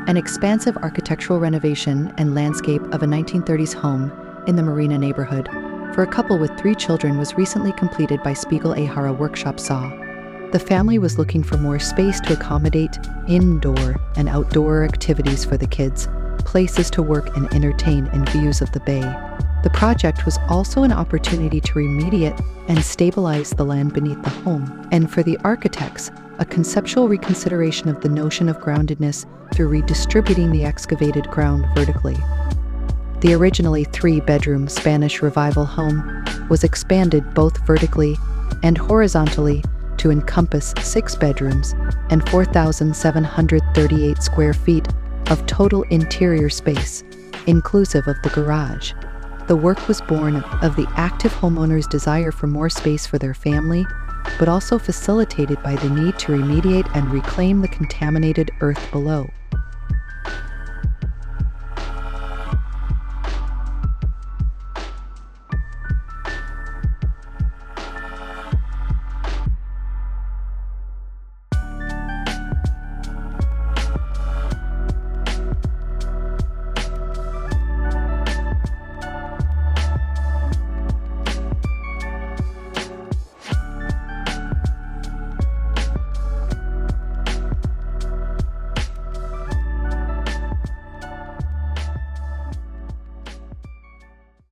An expansive architectural renovation and landscape of a 1930s home in the Marina neighborhood for a couple with 3 children was recently completed by Spiegel Aihara Workshop SAW. The family was looking for more space to accommodate indoor and outdoor activities for the kids, places to work and entertain, and views of the bay. The project was also an opportunity to remediate and stabilize the land beneath the home, and for the architects, a conceptual reconsideration of the notion of groundedness through redistributing the excavated ground vertically. The originally 3-bedroom Spanish Revival home was expanded both vertically and horizontally to encompass 6 bedrooms and 4,738 square feet of total interior space, inclusive of the garage. The work was born of the active homeowners' desire for more space for their family, but also facilitated by the need to remediate and reclaim the contaminated earth below.